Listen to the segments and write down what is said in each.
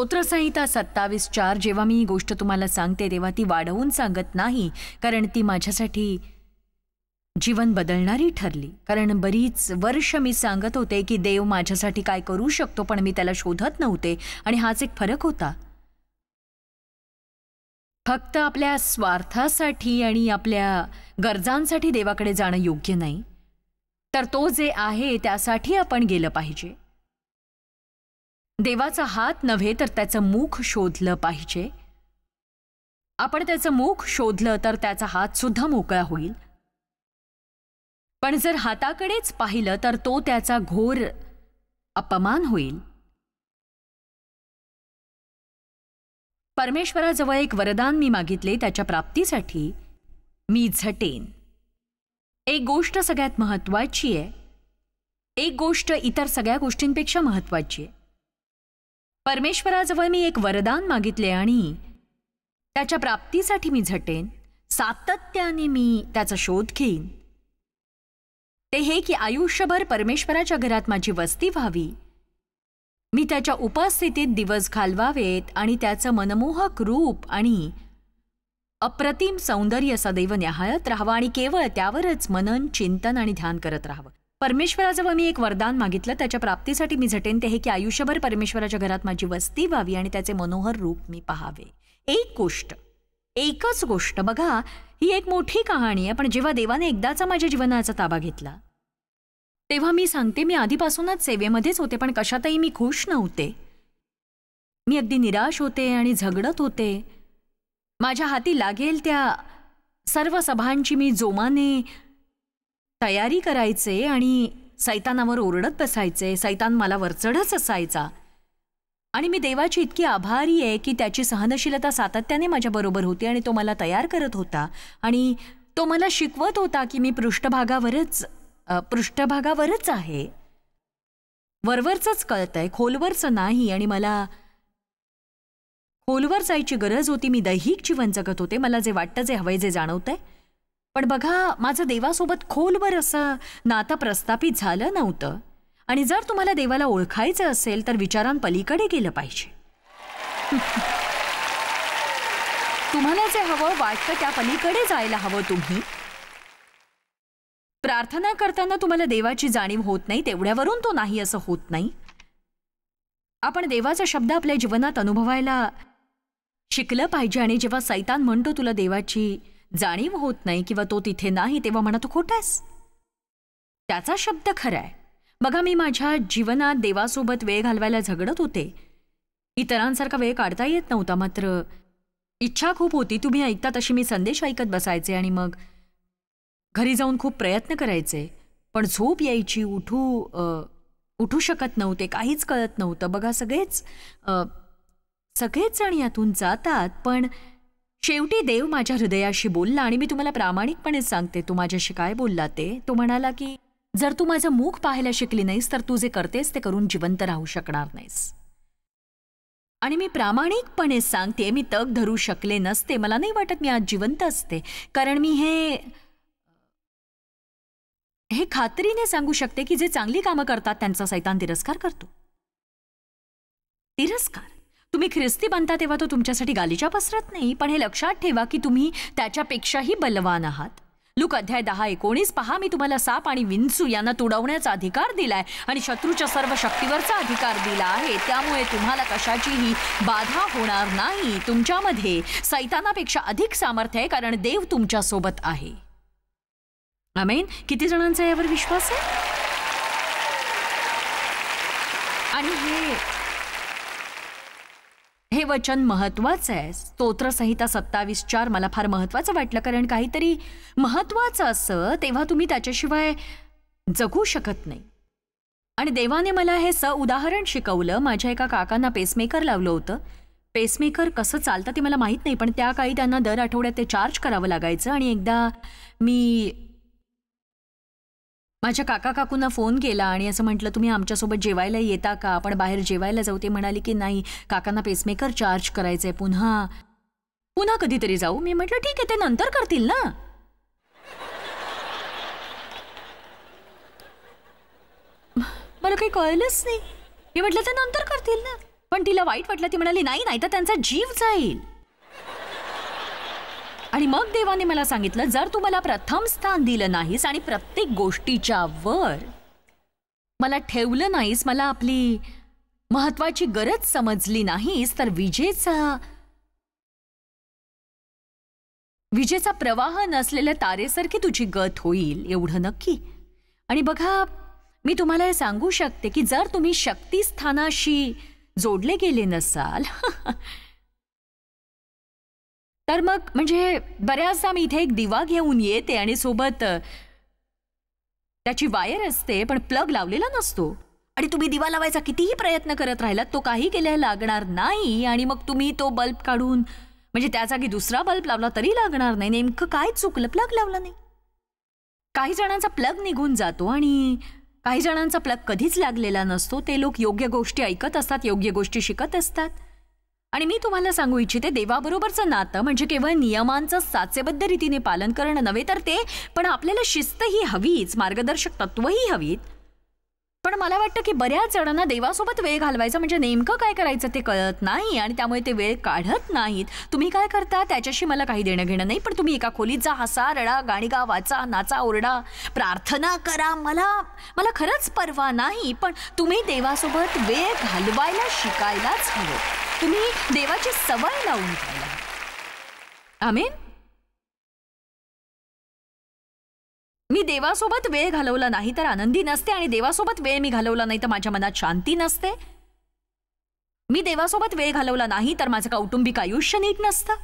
स्तोत्रसंहिता 27:4 जेव्हा मी ही गोष्ट तुम्हाला सांगते तेव्हा ती वाढवून सांगत नाही, कारण ती माझ्यासाठी जीवन बदलणारी ठरली. कारण बरीच वर्ष मी सांगत होते की देव माझ्यासाठी काय करू शकतो, पण मी त्याला शोधत नव्हते. आणि हाच एक फरक होता. फक्त आपल्या स्वार्थासाठी आणि आपल्या गरजांसाठी देवाकडे जाणं योग्य नाही, तर तो जे आहे त्यासाठी आपण गेलं पाहिजे. देवाचा हात नव्हे तर त्याचं मुख शोधलं पाहिजे. आपण त्याचं मुख शोधलं तर त्याचा हात सुद्धा मोकळा होईल. पण जर हाताकडेच पाहिलं तर तो त्याचा घोर अपमान होईल. परमेश्वराजवळ एक वरदान मी मागितले, त्याच्या प्राप्तीसाठी मी झटेन. एक गोष्ट सगळ्यात महत्वाची आहे. एक गोष्ट इतर सगळ्या गोष्टींपेक्षा महत्वाची आहे. परमेश्वराजवळ मी एक वरदान मागितले आणि त्याच्या प्राप्तीसाठी मी झटेन. सातत्याने मी त्याचा शोध घेईन. ते हे की आयुष्यभर परमेश्वराच्या घरात माझी वस्ती व्हावी. मी त्याच्या उपस्थितीत दिवस घालवावेत आणि त्याचं मनमोहक रूप आणि अप्रतिम सौंदर्य सदैव न्याहाळत राहावं आणि केवळ त्यावरच मनन, चिंतन आणि ध्यान करत राहावं. परमेश्वराजवळ मी एक वरदान मागितलं, त्याच्या प्राप्तीसाठी मी झटेन. ते हे की आयुष्यभर परमेश्वराच्या घरात माझी वस्ती व्हावी आणि त्याचे मनोहर रूप मी पाहावे. एक गोष्ट, एकच गोष्ट. बघा, ही एक मोठी कहाणी आहे, पण जेव्हा देवाने एकदाचा माझ्या जीवनाचा ताबा घेतला तेव्हा मी सांगते, मी आधीपासूनच सेवेमध्येच होते, पण कशातही मी खुश नव्हते. मी अगदी निराश होते आणि झगडत होते. माझ्या हाती लागेल त्या सर्व सभांची मी जोमाने तयारी करायचे आणि सैतानावर ओरडत बसायचे. सैतान मला वरचढच असायचा. आणि मी देवाची इतकी आभारी आहे की त्याची सहनशीलता सातत्याने माझ्याबरोबर होती आणि तो मला तयार करत होता आणि तो मला शिकवत होता की मी पृष्ठभागावरच आहे, वरवरचंच कळतंय, खोलवरचं नाही. आणि मला खोलवर जायची गरज होती. मी दैहिक जीवन जगत होते, मला जे वाटतं, जे हवंय, जे जाणवतंय. पण बघा, माझं देवासोबत खोलवर असं नातं प्रस्थापित झालं नव्हतं. आणि जर तुम्हाला देवाला ओळखायचं असेल तर विचारांपलीकडे गेलं पाहिजे. तुम्हाला जे हवं वाटतं त्या पलीकडे जायला हवं. तुम्ही प्रार्थना करताना तुम्हाला देवाची जाणीव होत नाही, तेवढ्यावरून तो नाही असं होत नाही. आपण देवाचा शब्द आपल्या जीवनात अनुभवायला शिकलं पाहिजे. आणि जेव्हा सैतान म्हणतो तुला देवाची जाणीव होत नाही किंवा तो तिथे नाही, तेव्हा म्हणा तू खोटास. त्याचा शब्द खरा आहे. बघा, मी माझ्या जीवनात देवासोबत वेळ घालवायला झगडत होते. इतरांसारखा वेळ काढता येत नव्हता, मात्र इच्छा खूप होती. तुम्ही ऐकता तशी मी संदेश ऐकत बसायचे आणि मग घरी जाऊन खूप प्रयत्न करायचे, पण झोप यायची, उठू शकत नव्हते, काहीच कळत नव्हतं. बघा, सगळेच जण यातून जातात, पण शेवटी देव माझ्या हृदयाशी बोलला. आणि मी तुम्हाला प्रामाणिकपणे सांगते, तो माझ्याशी काय बोलला ते. तो म्हणाला की जर तू माझं मुख पाहायला शिकली नाहीस तर तू जे करतेस ते करून जिवंत राहू शकणार नाहीस. आणि मी प्रामाणिकपणे सांगते, मी तग धरू शकले नसते. मला नाही वाटत मी आज जिवंत असते, कारण मी हे खात्रीने सांगू शकते की जे चांगली कामं करतात त्यांचा सैतान तिरस्कार करतो. तिरस्कार. तुम्ही ख्रिस्ती बनता तेव्हा तो तुमच्यासाठी गालिचा पसरत नाही, पण हे लक्षात ठेवा की तुम्ही त्याच्यापेक्षाही बलवान आहात. लूक अध्याय 10:19 पहा, मी तुम्हाला साप आणि विंचू यांना तुडवण्याचा अधिकार दिलाय आणि शत्रूच्या सर्व शक्तीवरचा अधिकार दिला आहे. त्यामुळे तुम्हाला कशाचीही बाधा होणार नाही. तुमच्यामध्ये सैतानापेक्षा अधिक सामर्थ्य आहे, कारण देव तुमच्या सोबत आहे. आमेन. किती जणांचा यावर विश्वास आहे? आणि हे वचन महत्वाचं आहे. स्तोत्रसंहिता 27:4 मला फार महत्वाचं वाटलं, कारण काहीतरी महत्वाचं असं तेव्हा तुम्ही त्याच्याशिवाय जगू शकत नाही. आणि देवाने मला हे उदाहरण शिकवलं. माझ्या एका काकांना पेसमेकर लावलं होतं. पेसमेकर कसं चालतं ते मला माहीत नाही, पण त्या काळी त्यांना दर आठवड्यात ते चार्ज करावं लागायचं. आणि एकदा मी माझ्या काकांना फोन केला आणि असं म्हटलं, तुम्ही आमच्यासोबत जेवायला येता का? आपण बाहेर जेवायला जाऊ. ते म्हणाले की नाही, काकांना पेसमेकर चार्ज करायचंय, पुन्हा कधीतरी जाऊ. मी म्हटलं ठीक आहे, ते नंतर करतील ना. मला काही कळलंच नाही. मी म्हटलं ते नंतर करतील ना. पण तिला वाईट वाटलं. ती म्हणाली, नाही नाही तर त्यांचा जीव जाईल. आणि मग देवाने मला सांगितलं, जर तू मला प्रथम स्थान दिलं नाहीस आणि प्रत्येक गोष्टीच्या वर मला ठेवलं नाहीस, मला आपली महत्वाची गरज समजली नाहीस, तर विजेचा प्रवाह नसलेल्या तारेसारखी तुझी गत होईल, एवढं नक्की. आणि बघा, मी तुम्हाला हे सांगू शकते की जर तुम्ही शक्तिस्थानाशी जोडले गेले नसाल तर मग म्हणजे बऱ्याचदा मी इथे एक दिवा घेऊन येते आणि सोबत त्याची वायर असते, पण प्लग लावलेला नसतो. आणि तुम्ही दिवा लावायचा कितीही प्रयत्न करत राहिलात, तो काही केल्या लागणार नाही. आणि मग तुम्ही तो बल्ब काढून म्हणजे त्या जागी दुसरा बल्ब लावला तरी लागणार नाही. नेमकं काय चुकलं? प्लग लावला नाही. काही जणांचा प्लग निघून जातो आणि काही जणांचा प्लग कधीच लागलेला नसतो. ते लोक योग्य गोष्टी ऐकत असतात, योग्य गोष्टी शिकत असतात. आणि मी तुम्हाला सांगू इच्छिते, देवाबरोबरचं नातं म्हणजे केवळ नियमांचं साचेबद्ध रीतीने पालन करणं नव्हे, तर ते पण आपल्याला शिस्तही हवीच, मार्गदर्शक तत्वही हवीत. पण मला वाटतं की बऱ्याच जणांना देवासोबत वेळ घालवायचा म्हणजे नेमकं काय करायचं ते कळत नाही आणि त्यामुळे ते वेळ काढत नाहीत. तुम्ही काय करता त्याच्याशी मला काही देणं घेणं नाही, पण तुम्ही एका खोलीत जा, हसा, रडा, गाणी गा, वाचा, नाचा, ओरडा, प्रार्थना करा, मला खरंच परवा नाही. पण तुम्ही देवासोबत वेळ घालवायला शिकायलाच हवं. तुम्ही देवाची सवय लावून घ्यायला. आमेन. मी देवासोबत वेळ घालवला नाही तर आनंदी नसते आणि देवासोबत वेळ मी घालवला नाही तर माझ्या मनात शांती नसते. मी देवासोबत वेळ घालवला नाही तर माझं कौटुंबिक आयुष्य नीट नसतं.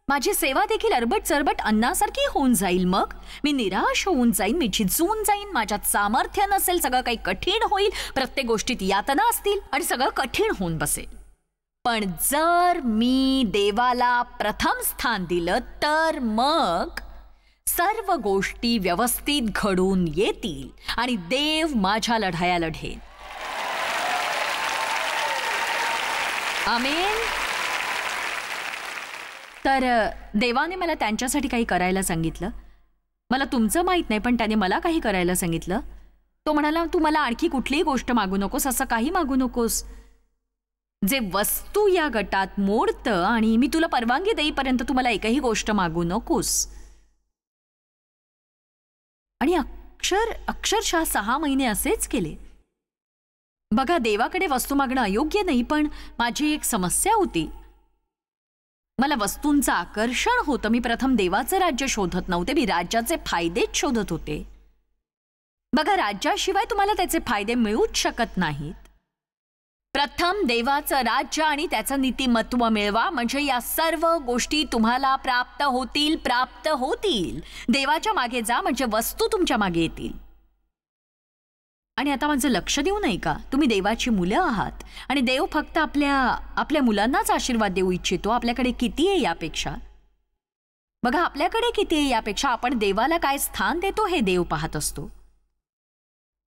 माझी सेवा देखील अरबट चरबट अन्नासारखी होऊन जाईल. मग मी निराश होऊन जाईन, मी झिजून जाईन, माझ्यात सामर्थ्य नसेल, सगळं काही कठीण होईल, प्रत्येक गोष्टीत यातना असतील आणि सगळं कठीण होऊन बसेल. पण जर मी देवाला प्रथम स्थान दिलं तर मग सर्व गोष्टी व्यवस्थित घडून येतील आणि देव माझ्या लढाया लढेल. आमेन. तर देवाने मला त्यांच्यासाठी काही करायला सांगितलं. मला तुमचं माहित नाही, पण त्याने मला काही करायला सांगितलं. तो म्हणाला, तू मला आणखी कुठलीही गोष्ट मागू नकोस, असं काही मागू नकोस जे वस्तू या गटात मोडतं, आणि मी तुला परवानगी देईपर्यंत तू मला एकही गोष्ट मागू नकोस. आणि अक्षरशः 6 महिने असेच केले. बघा, देवाकडे वस्तू मागणं अयोग्य नाही, पण माझी एक समस्या होती. मला वस्तूंचं आकर्षण होतं. मी प्रथम देवाचं राज्य शोधत नव्हते, मी राज्याचे फायदेच शोधत होते. बघा, राज्याशिवाय तुम्हाला त्याचे फायदे मिळूच शकत नाहीत. प्रथम देवाचं राज्य आणि त्याचं नीतिमत्व मिळवा, म्हणजे या सर्व गोष्टी तुम्हाला प्राप्त होतील. देवाच्या मागे जा म्हणजे वस्तू तुमच्या मागे येतील. आणि आता माझं लक्ष देऊ नये का, तुम्ही देवाची मुलं आहात आणि देव फक्त आपल्या मुलांनाच आशीर्वाद देऊ इच्छितो. आपल्याकडे किती आहे यापेक्षा, बघा, आपल्याकडे किती आहे यापेक्षा आपण देवाला काय स्थान देतो हे देव पाहत असतो.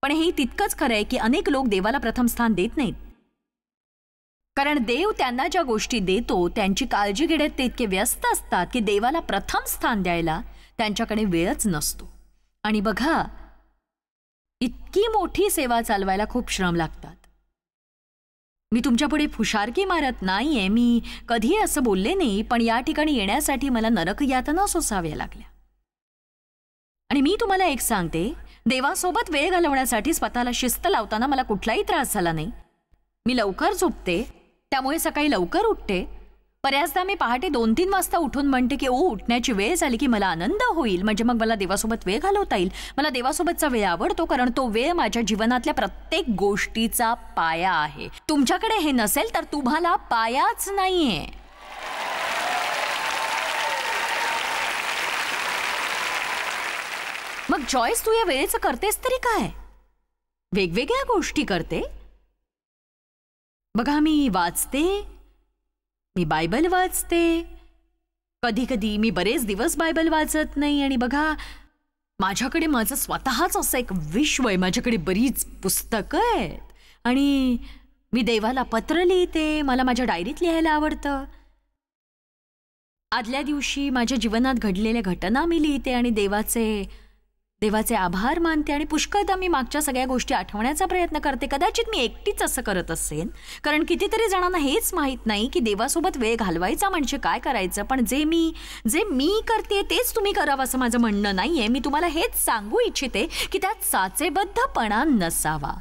पण हे तितकंच खरं आहे की अनेक लोक देवाला प्रथम स्थान देत नाहीत, कारण देव त्यांना ज्या गोष्टी देतो त्यांची काळजी घेण्यात ते इतके व्यस्त असतात की देवाला प्रथम स्थान द्यायला त्यांच्याकडे वेळच नसतो. आणि बघा, इतकी मोठी सेवा चालवायला खूप श्रम लागतात. मी तुमच्यापुढे फुशारकी मारत नाहीये, मी कधी असं बोलले नाही, पण या ठिकाणी येण्यासाठी मला नरक यातना सोसाव्या लागल्या. आणि मी तुम्हाला एक सांगते, देवासोबत वेळ घालवण्यासाठी स्वतःला शिस्त लावताना मला कुठलाही त्रास झाला नाही. मी लवकर झोपते, त्यामुळे सकाळी लवकर उठते. बऱ्याचदा मी पहाटे 2-3 वाजता उठून म्हणते की उठण्याची वेळ झाली की मला आनंद होईल, म्हणजे मग मला देवासोबत वेळ घालवता येईल. मला देवासोबतचा वेळ आवडतो, कारण तो वेळ माझ्या जीवनातल्या प्रत्येक गोष्टीचा पाया आहे. तुमच्याकडे हे नसेल तर तुम्हाला पायाच नाहीये. मग जॉयस, तू या वेळेचं करतेस तरी काय? वेगवेगळ्या गोष्टी करते. बघा, मी वाचते, मी बायबल वाचते, कधी कधी मी बरेच दिवस बायबल वाचत नाही. आणि बघा, माझ्याकडे माझं स्वतःच असं एक विश्व आहे, माझ्याकडे बरीच पुस्तकं आहेत आणि मी देवाला पत्र लिहिते. मला माझ्या डायरीत लिहायला आवडतं. आदल्या दिवशी माझ्या जीवनात घडलेल्या घटना मी लिहिते आणि देवाचे आभार मानते आणि पुष्कळदा मी मागच्या सगळ्या गोष्टी आठवण्याचा प्रयत्न करते. कदाचित मी एकटीच असं करत असेन, कारण कितीतरी जणांना हेच माहीत नाही की देवासोबत वेळ घालवायचा म्हणजे काय करायचं. पण जे मी करते तेच तुम्ही करावं असं माझं म्हणणं नाहीये. मी तुम्हाला हेच सांगू इच्छिते की त्यात साचेबद्धपणा नसावा.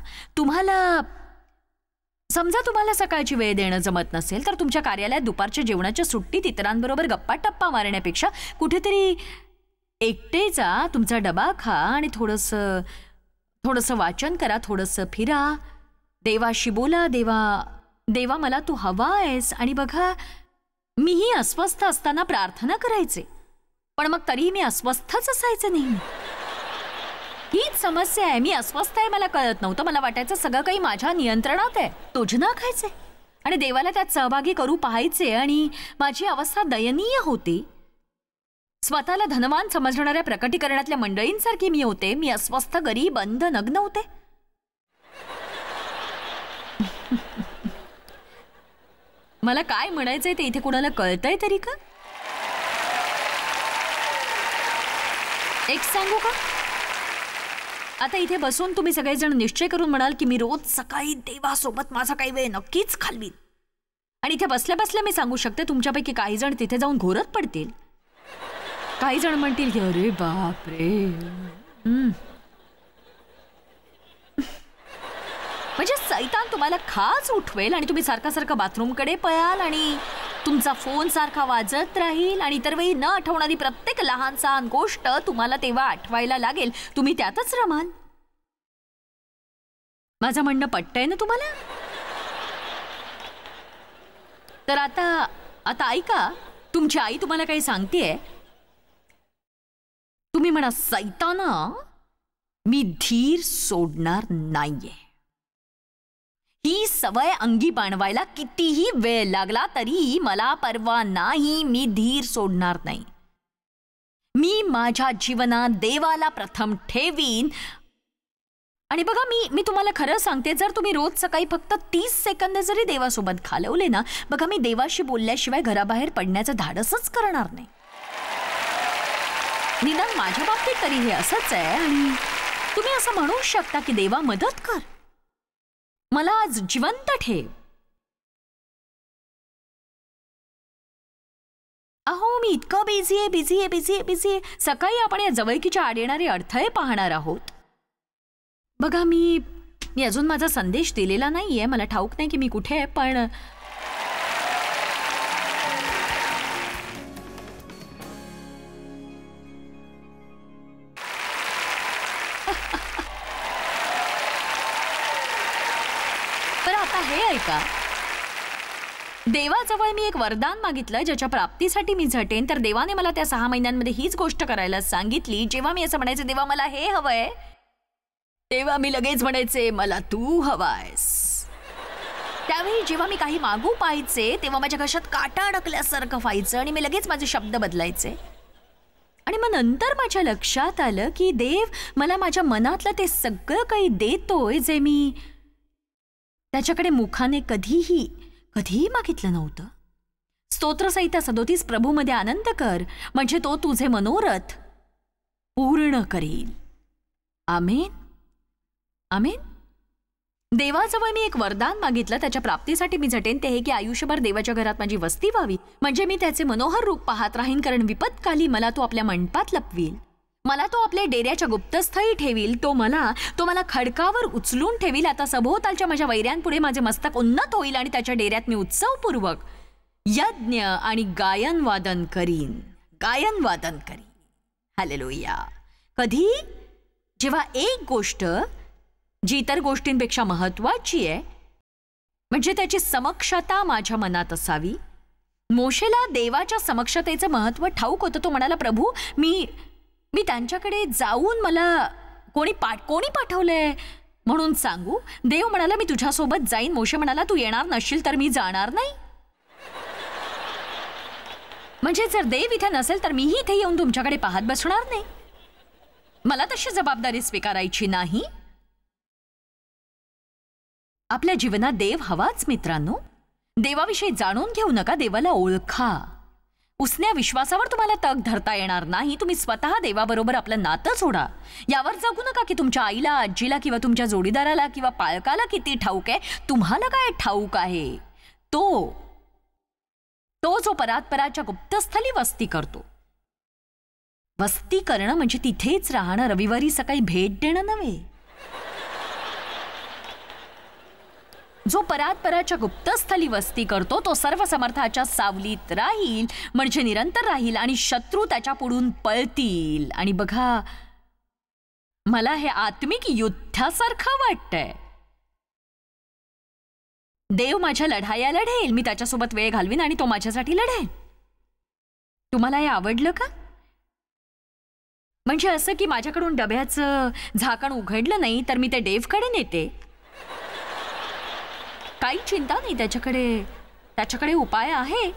समजा तुम्हाला सकाळची वेळ देणं जमत नसेल तर तुमच्या कार्यालयात दुपारच्या जेवणाच्या सुट्टीत इतरांबरोबर गप्पा टप्पा मारण्यापेक्षा कुठेतरी एकटे जा, तुमचा डबा खा आणि थोडंसं वाचन करा, थोडंसं फिरा, देवाशी बोला. देवा मला तू हवा आहेस. आणि बघा, मीही अस्वस्थ असताना प्रार्थना करायचे, पण मग तरीही मी अस्वस्थच असायचे नेहमी. हीच समस्या आहे. मी अस्वस्थ आहे मला कळत नव्हतं. मला वाटायचं सगळं काही माझ्या नियंत्रणात आहे. तोजना खायचे आणि देवाला त्यात सहभागी करू पाहायचे आणि माझी अवस्था दयनीय होती. स्वतःला धनवान समजणाऱ्या प्रकटीकरणातल्या मंडळींसारखी मी होते. मी अस्वस्थ, गरीब, अंध, नग्न होते. मला काय म्हणायचंय ते इथे कुणाला कळतंय तरी का? एक सांगू का? आता इथे बसून तुम्ही सगळेजण निश्चय करून म्हणाल की मी रोज सकाळी देवासोबत माझा काही वेळ नक्कीच घालवीन. आणि इथे बसल्या बसल्या मी सांगू शकते तुमच्यापैकी काही जण तिथे जाऊन घोरत पडतील. काही जण म्हणतील की अरे बाप रे, म्हणजे सैतान तुम्हाला खास उठवेल आणि तुम्ही सारखं बाथरूमकडे पळाल आणि तुमचा फोन सारखा वाजत राहील आणि इतर वेळी न आठवणारी प्रत्येक लहान सहान गोष्ट तुम्हाला तेव्हा आठवायला लागेल. तुम्ही त्यातच रमाल. माझं म्हणणं पटतंय ना तुम्हाला? तर आता ऐका, तुमची आई तुम्हाला काही सांगतेय. तुम्ही म्हणा, सैताना, मी धीर सोडणार नाहीये. ही सवय अंगी बाणवायला कितीही वेळ लागला तरी मला परवा नाही. मी धीर सोडणार नाही. मी माझ्या जीवनात देवाला प्रथम ठेवीन. आणि बघा, मी तुम्हाला खरं सांगते, जर तुम्ही रोज सकाळी फक्त 30 सेकंद जरी देवासोबत घालवले ना, बघा, मी देवाशी बोलल्याशिवाय घराबाहेर पडण्याचं धाडसच करणार नाही. निदान माझ्या बाबतीत तरी हे असंच आहे. आणि तुम्ही असं म्हणू शकता की देवा मदत कर, मला आज जिवंत ठेव. अहो, मी इतकं बिझी आहे. सकाळी आपण या जवळकीच्या आड येणारे अडथळे पाहणार आहोत. बघा, मी अजून माझा संदेश दिलेला नाहीये. मला ठाऊक नाही की मी कुठे आहे, पण आता हे ऐका, देवाजवळ मी एक वरदान मागितलं ज्याच्या प्राप्तीसाठी मी झटेन. तर देवाने मला त्या 6 महिन्यांमध्ये हीच गोष्ट करायला सांगितली. जेव्हा मी असं म्हणायचे, देवा मला हे हवंय, तेव्हा मी लगेच म्हणायचे, मला तू हवायस. त्यावेळी जेव्हा मी काही मागू पाहायचे तेव्हा माझ्या घशात काटा अडकल्यासारखं व्हायचं आणि मी लगेच माझे शब्द बदलायचे. आणि मग नंतर माझ्या लक्षात आलं की देव मला माझ्या मनातलं ते सगळं काही देतोय जे मी त्याच्याकडे मुखाने कधीही मागितलं नव्हतं. स्तोत्रसहिता 37 प्रभूमध्ये आनंद कर, म्हणजे तो तुझे मनोरथ पूर्ण करील. आमेन, आमेन. देवाजवळ मी एक वरदान मागितलं, त्याच्या प्राप्तीसाठी मी झटेन. ते हे की आयुष्यभर देवाच्या घरात माझी वस्ती व्हावी, म्हणजे मी त्याचे मनोहर रूप पाहत राहीन. कारण विपत्काली मला तो आपल्या मंडपात लपवील, मला तो आपल्या डेऱ्याच्या गुप्तस्थळी ठेवील. तो मला खडकावर उचलून ठेवील. आता सभोवतालच्या माझ्या वैऱ्यांपुढे माझे मस्तक उन्नत होईल आणि त्याच्या डेऱ्यात मी उत्सवपूर्वक यज्ञ आणि गायन वादन करीन. हालेलुया. कधी? जेव्हा एक गोष्ट जी इतर गोष्टींपेक्षा महत्वाची आहे, म्हणजे त्याची समक्षता माझ्या मनात असावी. मोशेला देवाच्या समक्षतेचं महत्व ठाऊक होतं. तो म्हणाला, प्रभू, मी त्यांच्याकडे जाऊन मला कोणी पाठवलंय म्हणून सांगू. देव म्हणाला, मी तुझ्यासोबत जाईन. मोशे म्हणाला, तू येणार नसशील तर मी जाणार नाही. म्हणजे जर देव इथे नसेल तर मीही इथे येऊन तुमच्याकडे पाहत बसणार नाही. मला तशी जबाबदारी स्वीकारायची नाही. आपल्या जीवनात देव हवाच मित्रांनो. देवाविषयी जाणून घेऊ नका, देवाला ओळखा. उसन्या विश्वासावर तुम्हाला तग धरता येणार नाही. तुम्ही स्वतः देवाबरोबर आपलं नातं सोडा. यावर जगू नका की तुमच्या आईला, आजीला किंवा तुमच्या जोडीदाराला किंवा पालकाला किती ठाऊक आहे. तुम्हाला काय ठाऊक आहे? तो जो परात्पराच्या गुप्तस्थली वस्ती करतो. वस्ती करणं म्हणजे तिथेच राहणं, रविवारी सकाळी भेट देणं नव्हे. जो परात्पराच्या गुप्तस्थली वस्ती करतो तो सर्व समर्थाच्या सावलीत राहील, म्हणजे निरंतर राहील आणि शत्रू त्याच्या पुढून पळतील. आणि बघा, मला हे आत्मिक युद्धासारखं वाटतंय. देव माझ्या लढाया लढेल, मी त्याच्यासोबत वेळ घालवीन आणि तो माझ्यासाठी लढेल. तुम्हाला हे आवडलं का? म्हणजे असं की माझ्याकडून डब्याचं झाकण उघडलं नाही तर मी ते देवकडे नेते. काही चिंता नाही, त्याच्याकडे उपाय आहे.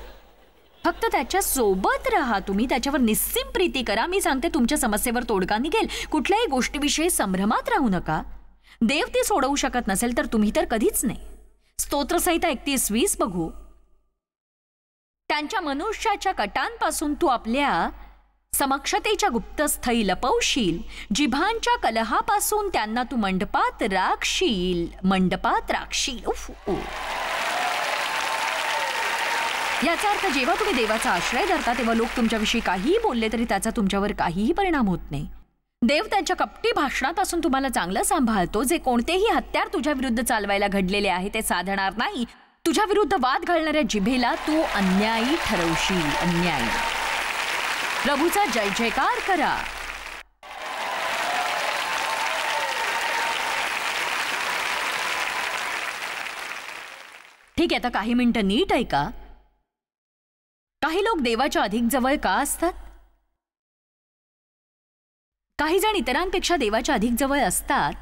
फक्त त्याच्या सोबत राहा तुम्ही, त्याच्यावर निस्सीम प्रीती करा. मी सांगते तुमच्या समस्येवर तोडगा निघेल. कुठल्याही गोष्टीविषयी संभ्रमात राहू नका. देव ते सोडवू शकत नसेल तर तुम्ही तर कधीच नाही. स्तोत्रसंहिता 31:20 बघू. त्यांच्या मनुष्याच्या कटांपासून तू आपल्या समक्षतेच्या गुप्तस्थळी लपवशील. जिभांच्या कलहापासून त्यांना तू मंडपात राखशील. याचा अर्थ जेव्हा तुम्ही देवाचा आश्रय धरता तेव्हा लोक तुमच्याविषयी काहीही बोलले तरी त्याचा तुमच्यावर काहीही परिणाम होत नाही. देव त्यांच्या कपटी भाषणापासून तुम्हाला चांगलं सांभाळतो. जे कोणतेही हत्यार तुझ्या विरुद्ध चालवायला घडलेले आहे ते साधणार नाही. तुझ्या विरुद्ध वाद घालणाऱ्या जिभेला तू अन्यायी ठरवशील. अन्यायी. प्रभूचा जय जयकार करा. ठीक आहे, आता काही मिनिटं नीट ऐका. काही लोक देवाच्या अधिक जवळ का असतात? काही जण इतरांपेक्षा देवाच्या अधिक जवळ असतात.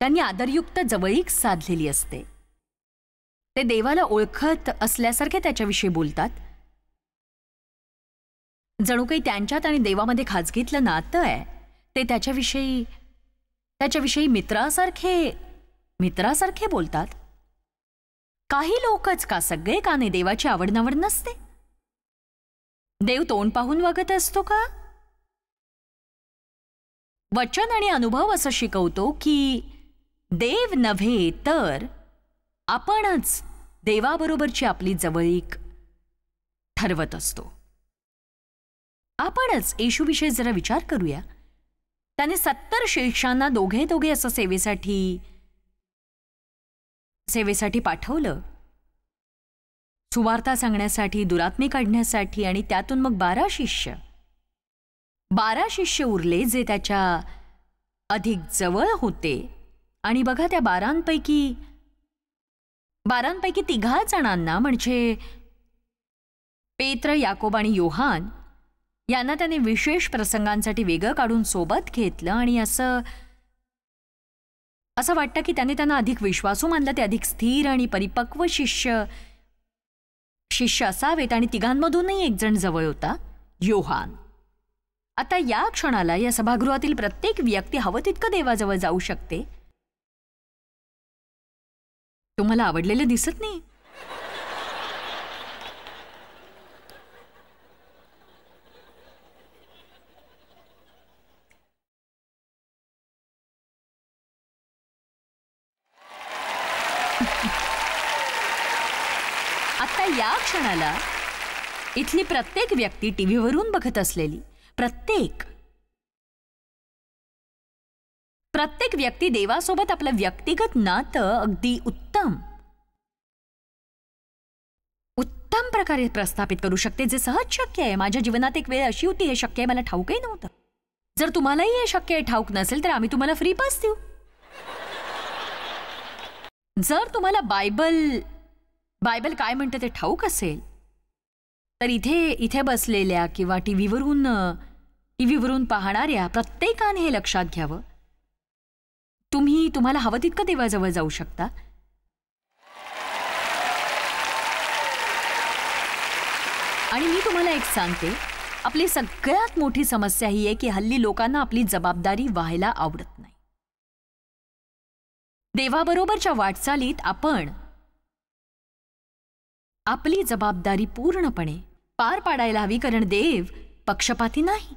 त्यांनी आदरयुक्त जवळीक साधलेली असते. ते देवाला ओळखत असल्यासारखे त्याच्याविषयी बोलतात. जणू काही त्यांच्यात आणि देवामध्ये खाजगीतलं नातं आहे. ते त्याच्याविषयी मित्रासारखे बोलतात. काही लोकच का, सगळे का नाही, देवाची आवड नसते. देव तोंड पाहून वागत असतो का? वचन आणि अनुभव असं शिकवतो की देव नव्हे तर आपणच देवाबरोबरची आपली जवळीक ठरवत असतो. आपणच. येशूविषयी जरा विचार करूया. त्याने 70 शिष्यांना दोघे असं सेवेसाठी पाठवलं. सुवार्ता सांगण्यासाठी, दुरात्मे काढण्यासाठी. आणि त्यातून मग 12 शिष्य उरले जे त्याच्या अधिक जवळ होते. आणि बघा, त्या 12पैकी 3 जणांना म्हणजे पेत्र, याकोब आणि योहान यांना त्याने विशेष प्रसंगांसाठी वेगळं काढून सोबत घेतलं. आणि असं वाटतं की त्यांना अधिक विश्वासू मानलं. ते अधिक स्थिर आणि परिपक्व शिष्य असावेत. आणि तिघांमधूनही एक जण जवळ होता, योहान. आता या क्षणाला या सभागृहातील प्रत्येक व्यक्ती हवं तितकं देवाजवळ जाऊ शकते. तुम्हाला आवडलेलं दिसत नाही? आता या क्षणाला इथली प्रत्येक व्यक्ती, टीव्हीवरून बघत असलेली प्रत्येक व्यक्ती देवासोबत आपलं व्यक्तिगत नातं अगदी उत्तम प्रकारे प्रस्थापित करू शकते, जे सहज शक्य आहे. माझ्या जीवनात एक वेळ अशी होती, हे शक्य आहे, मला ठाऊकही नव्हतं. जर तुम्हालाही हे शक्य आहे, ठाऊक नसेल तर आम्ही तुम्हाला फ्री पास देऊ. जर तुम्हाला बायबल काय म्हणते ते ठाऊक असेल तर इथे बसलेल्या किंवा टीव्हीवरून पाहणाऱ्या प्रत्येकाने हे लक्षात घ्यावं. तुम्हाला हवं तितकं देवाजवळ जाऊ शकता. आणि मी तुम्हाला एक सांगते, आपली सगळ्यात मोठी समस्या ही आहे की हल्ली लोकांना आपली जबाबदारी व्हायला आवडत नाही. देवाबरोबरच्या वाटचालीत आपण आपली जबाबदारी पूर्णपणे पार पाडायला हवी, कारण देव पक्षपाती नाही.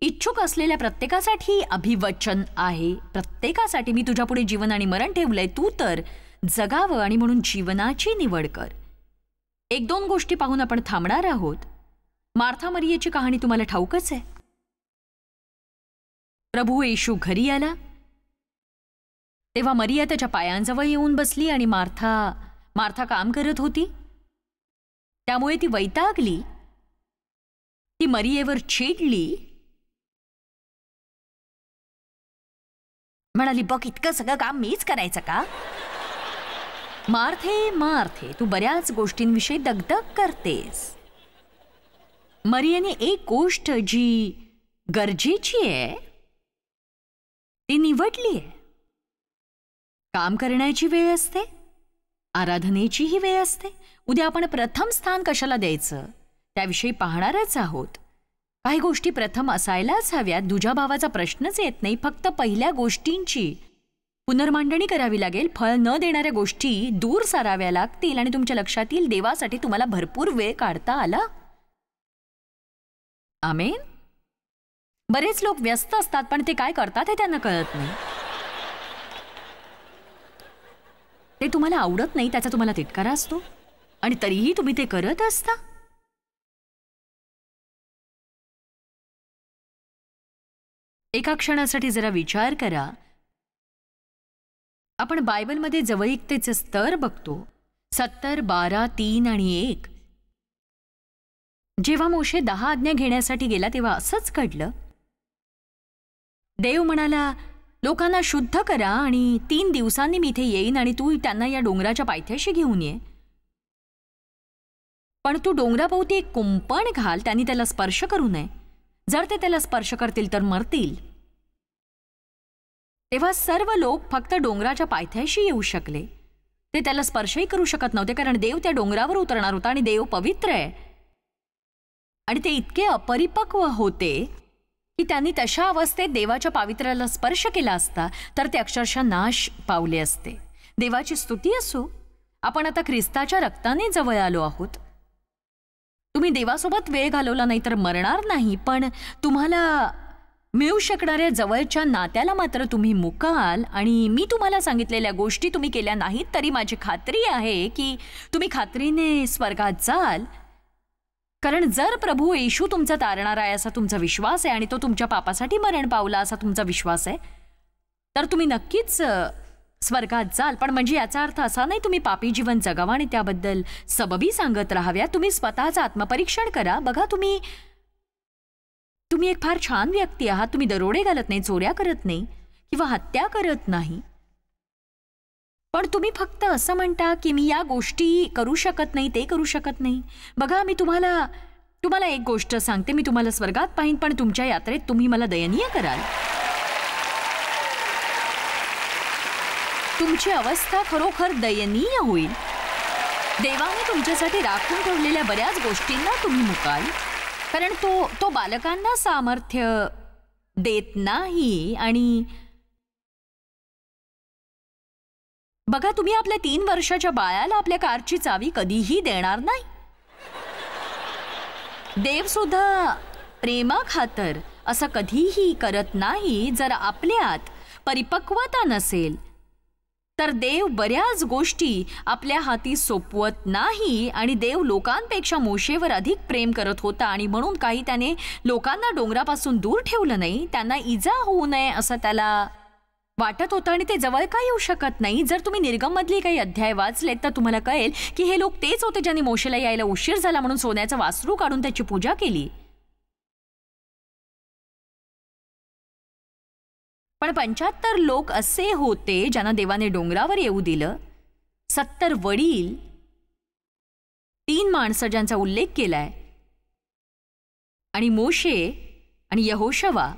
इच्छुक असलेल्या प्रत्येकासाठी अभिवचन आहे. प्रत्येकासाठी मी तुझ्यापुढे जीवन आणि मरण ठेवलंय, तू तर जगावं आणि म्हणून जीवनाची निवड कर. 1-2 गोष्टी पाहून आपण थांबणार आहोत. मार्था मरियेची कहाणी तुम्हाला ठाऊकच आहे. प्रभू येशू घरी आला तेव्हा मरिया त्याच्या पायांजवळ येऊन बसली आणि मार्था काम करत होती. त्यामुळे ती वैतागली. ती मरियेवर चिडली, म्हणाली, बघ इतकं सगळं काम मीच करायचं का? मार्थे, तू बऱ्याच गोष्टींविषयी दगदग करतेस. मरियेने एक गोष्ट जी गरजेची आहे ती निवडली आहे. काम करण्याची वेळ असते, आराधनेचीही वेळ असते. उद्या आपण प्रथम स्थान कशाला द्यायचं त्याविषयी पाहणारच आहोत. काही गोष्टी प्रथम असायलाच हव्यात. दुजा भावाचा प्रश्नच येत नाही. फक्त पहिल्या गोष्टींची पुनर्मांडणी करावी लागेल. फळ न देणाऱ्या गोष्टी दूर साराव्या लागतील आणि तुमच्या लक्षात येईल देवासाठी तुम्हाला भरपूर वेळ काढता आला. आमेन. बरेच लोक व्यस्त असतात पण ते काय करतात हे त्यांना कळत नाही. ते तुम्हाला आवडत नाही त्याचा तुम्हाला तिटकारा असतो आणि तरीही तुम्ही ते करत असता. एका क्षणासाठी जरा विचार करा. आपण बायबलमध्ये जवळीकतेचे स्तर बघतो. 70, 12, 3 आणि 1. जेव्हा मोशे 10 आज्ञा घेण्यासाठी गेला तेव्हा असंच घडलं. देव म्हणाला, लोकांना शुद्ध करा आणि 3 दिवसांनी मी इथे येईन आणि तू त्यांना या डोंगराच्या पायथ्याशी घेऊन ये. पण तू डोंगराभोवती एक कुंपण घाल, त्यांनी त्याला स्पर्श करू नये. जर ते त्याला स्पर्श करतील तर मरतील. तेव्हा सर्व लोक फक्त डोंगराच्या पायथ्याशी येऊ शकले. ते त्याला स्पर्शही करू शकत नव्हते, कारण देव त्या डोंगरावर उतरणार होता आणि देव पवित्र आहे. आणि ते इतके अपरिपक्व होते की त्यांनी तशा अवस्थेत देवाच्या पावित्र्याला स्पर्श केला असता तर ते अक्षरशः नाश पावले असते. देवाची स्तुती असो, आपण आता ख्रिस्ताच्या रक्ताने जवळ आलो आहोत. तुम्ही देवासोबत वेळ घालवला नाही तर मरणार नाही, पण तुम्हाला मिळू शकणाऱ्या जवळच्या नात्याला मात्र तुम्ही मुकाल. आणि मी तुम्हाला सांगितलेल्या गोष्टी तुम्ही केल्या नाहीत तरी माझी खात्री आहे की तुम्ही खात्रीने स्वर्गात जाल. कारण जर प्रभू येशू तुमचा तारणारा आहे असा तुमचा विश्वास आहे आणि तो तुमच्या पापासाठी मरण पावला असा तुमचा विश्वास आहे तर तुम्ही नक्कीच स्वर्गात जाल. पण म्हणजे याचा अर्थ असा नाही तुम्ही पापी जीवन जगावा आणि त्याबद्दल सबबी सांगत राहाव्या. तुम्ही स्वतःचं आत्मपरीक्षण करा. बघा, तुम्ही एक फार छान व्यक्ती आहात. तुम्ही दरोडे घालत नाही, चोऱ्या करत नाही किंवा हत्या करत नाही. पण तुम्ही फक्त असं म्हणता की मी या गोष्टी करू शकत नाही, ते करू शकत नाही. बघा, मी तुम्हाला एक गोष्ट सांगते. मी तुम्हाला स्वर्गात पाहीन पण तुमच्या यात्रेत तुम्ही मला दयनीय कराल. तुमची अवस्था खरोखर दयनीय होईल. देवाने तुमच्यासाठी राखून ठेवलेल्या बऱ्याच गोष्टींना तुम्ही मुकाल, कारण तो बालकांना सामर्थ्य देत नाही. आणि बघा, तुम्ही आपल्या 3 वर्षाच्या बाळाला आपल्या कारची चावी कधीही देणार नाही. देव सुद्धा प्रेमाखातर असं कधीही करत नाही. जर आपल्यात परिपक्वता नसेल तर देव बऱ्याच गोष्टी आपल्या हाती सोपवत नाही. आणि देव लोकांपेक्षा मोशेवर अधिक प्रेम करत होता आणि म्हणून काही त्याने लोकांना डोंगरापासून दूर ठेवलं नाही. त्यांना इजा होऊ नये असं त्याला वाटत होतं आणि ते जवळ का येऊ शकत नाही. जर तुम्ही निर्गममधले काही अध्याय वाचलेत तर तुम्हाला कळेल की हे लोक तेच होते ज्यांनी मोशेला यायला उशीर झाला म्हणून सोन्याचं वासरू काढून त्याची पूजा केली. पण 75 लोक असे होते ज्यांना देवाने डोंगरावर येऊ दिलं. 70 वडील, 3 माणसं ज्यांचा उल्लेख केलाय, आणि मोशे आणि यहोशवा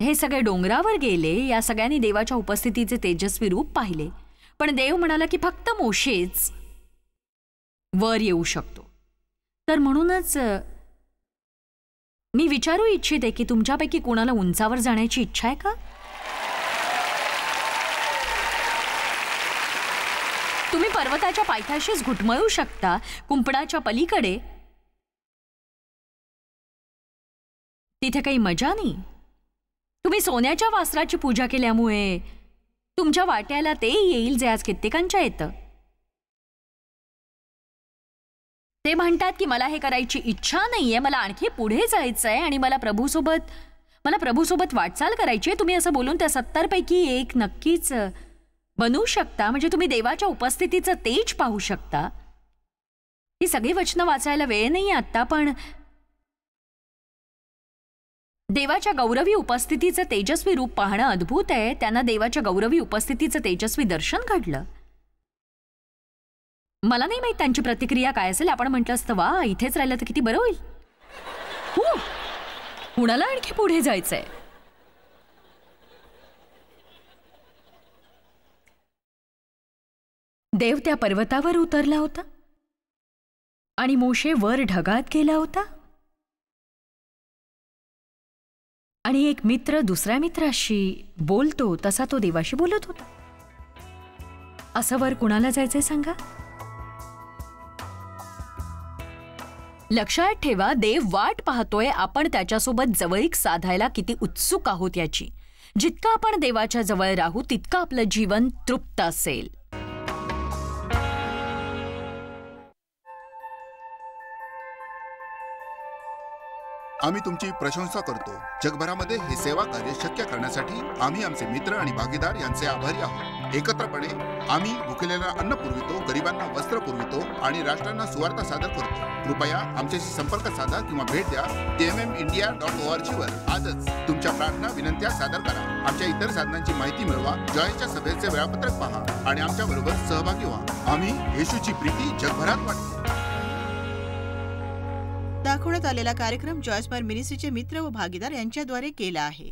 हे सगळे डोंगरावर गेले. या सगळ्यांनी देवाच्या उपस्थितीचे तेजस्वी रूप पाहिले. पण देव म्हणाला की फक्त मोशेच वर येऊ शकतो. तर म्हणूनच मी विचारू इच्छिते की तुमच्यापैकी कोणाला उंचावर जाण्याची इच्छा आहे का? तुम्ही पर्वताच्या पायथ्याशीच घुटमळू शकता. कुंपणाच्या पलीकडे तिथे काही मजा नाही. तुम्ही सोन्याच्या वासराची पूजा केल्यामुळे तुमच्या वाट्याला ते येईल जे आज कित्येकांच्या येतं. ते म्हणतात की मला हे करायची इच्छा नाहीये, मला आणखी पुढे जायचंय आणि मला प्रभूसोबत वाटचाल करायची आहे. तुम्ही असं बोलून त्या 70 पैकी एक नक्कीच बनवू शकता. म्हणजे तुम्ही देवाच्या उपस्थितीचं तेज पाहू शकता. ही सगळी वचनं वाचायला वेळ नाही आता, पण देवाच्या गौरवी उपस्थितीचं तेजस्वी रूप पाहणं अद्भुत आहे. त्यांना देवाच्या गौरवी उपस्थितीचं तेजस्वी दर्शन घडलं. मला नाही माहित त्यांची प्रतिक्रिया काय असेल. आपण म्हटलं असतं वा इथेच राहिलं तर किती बरं होईल. कुणाला आणखी पुढे जायचंय. देव त्या पर्वतावर उतरला होता आणि मोशे वर ढगात गेला होता आणि एक मित्र दुसऱ्या मित्राशी बोलतो तसा तो देवाशी बोलत होता. असं वर कुणाला जायचंय सांगा. लक्षात ठेवा, देव वाट पाहतोय आपण त्याच्यासोबत जवळीक साधायला किती उत्सुक आहोत याची. जितकं आपण देवाच्या जवळ राहू तितकं आपलं जीवन तृप्त असेल. आम्ही तुमची प्रशंसा करतो. जगभरामध्ये हे सेवा कार्य शक्य करण्यासाठी आम्ही आमचे मित्र आणि भागीदार यांचे आभारी आहोत. एकत्रपणे आम्ही भुकेलेला अन्न पुरवितो, गरिबांना वस्त्र पुरवितो आणि राष्ट्रांना सुवार्ता सादर करतो. कृपया आमच्याशी संपर्क साधा किंवा भेट द्या. tmmindia.org वर आजच तुमच्या प्रार्थना विनंत्या सादर करा. आमच्या इतर साधनांची माहिती मिळवा. जॉयच्या सभेचे वेळापत्रक पहा आणि आमच्या बरोबर सहभागी व्हा. आम्ही येशूची प्रीती जगभरात वाटतो. दाखवण्यात आलेला कार्यक्रम जॉयस मायर मिनिस्ट्रीचे मित्र व भागीदार यांच्याद्वारे केला आहे.